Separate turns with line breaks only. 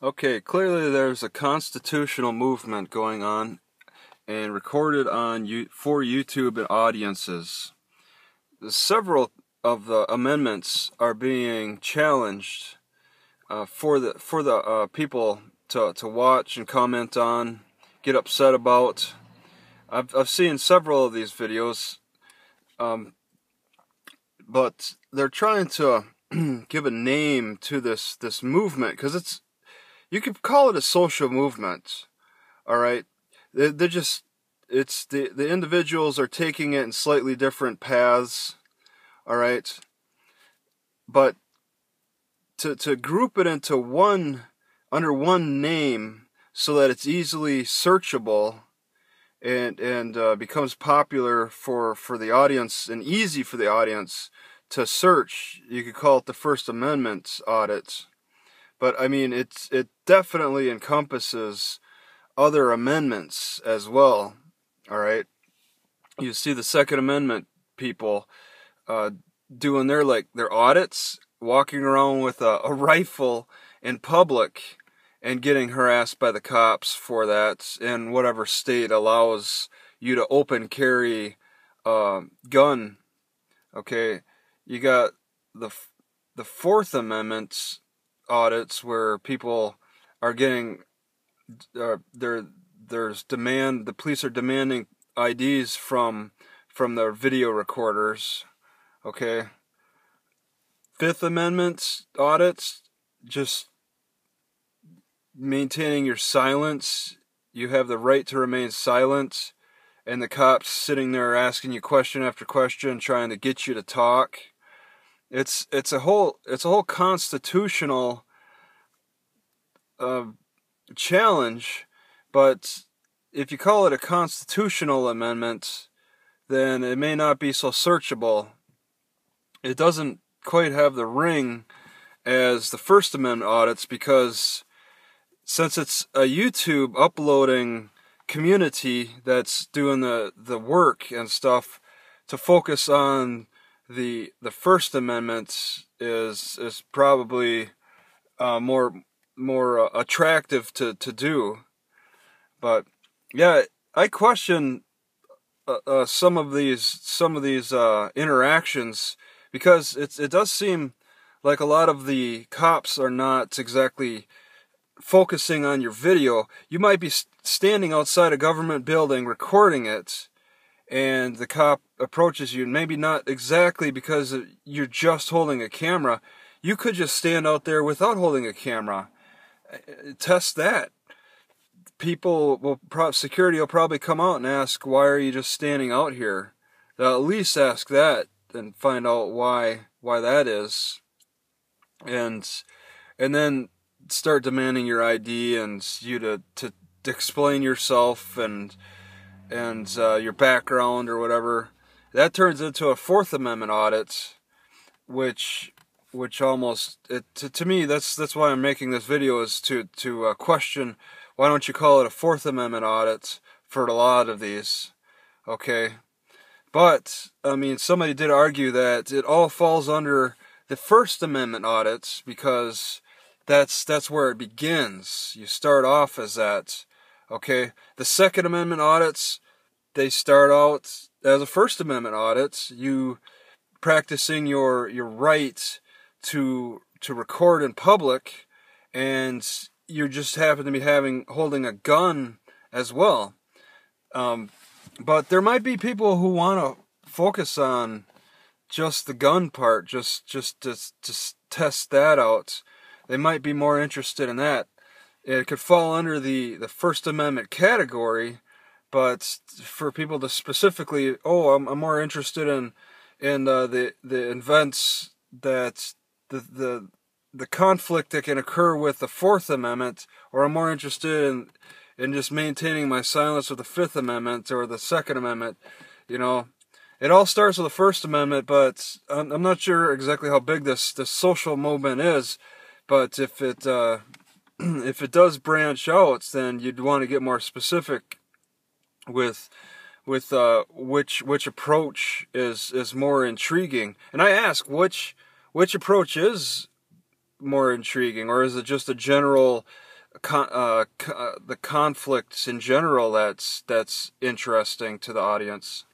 Okay, clearly there's a constitutional movement going on and recorded on for YouTube audiences. Several of the amendments are being challenged for the people to watch and comment on, get upset about. I've seen several of these videos, but they're trying to give a name to this movement because you could call it a social movement. All right, they're just the individuals are taking it in slightly different paths. All right, but to group it into under one name so that it's easily searchable and becomes popular for the audience and easy for the audience to search, you could call it the First Amendment Audits. But I mean, it definitely encompasses other amendments as well. All right, you see the Second Amendment people doing their audits, walking around with a rifle in public and getting harassed by the cops for that in whatever state allows you to open carry gun. Okay, you got the Fourth Amendment audits where people are getting the police are demanding IDs from their video recorders. Okay, Fifth Amendment audits, just maintaining your silence. You have the right to remain silent, and the cops sitting there asking you question after question, trying to get you to talk. It's a whole constitutional challenge, but if you call it a constitutional amendment, then it may not be so searchable. It doesn't quite have the ring as the First Amendment audits, because since it's a YouTube uploading community that's doing the work and stuff, to focus on the First Amendment is probably more attractive to do. But yeah, I question some of these interactions, because it does seem like a lot of the cops are not exactly focusing on your video. You might be standing outside a government building recording it, and the cop approaches you, maybe not exactly because you're just holding a camera. You could just stand out there without holding a camera. Test that. Security will probably come out and ask, why are you just standing out here? They'll at least ask that and find out why that is. And then start demanding your ID and you to explain yourself and your background or whatever. That turns into a Fourth Amendment audit, which almost, to me, that's why I'm making this video, is to question, why don't you call it a Fourth Amendment audit for a lot of these? Okay, but I mean, somebody did argue that it all falls under the First Amendment audits, because that's where it begins. You start off as that. Okay, the Second Amendment audits, they start out as a First Amendment audit. You practicing your right to record in public, and you just happen to be holding a gun as well. But there might be people who want to focus on just the gun part, just to test that out. They might be more interested in that. It could fall under the First Amendment category, but for people to specifically, I'm more interested in the events that the conflict that can occur with the Fourth Amendment, or I'm more interested in just maintaining my silence with the Fifth Amendment or the Second Amendment. You know, it all starts with the First Amendment, but I'm not sure exactly how big this social movement is. But if it does branch out, then you'd want to get more specific with which approach is more intriguing. And I ask, which approach is more intriguing, or is it just a general the conflicts in general that's interesting to the audience.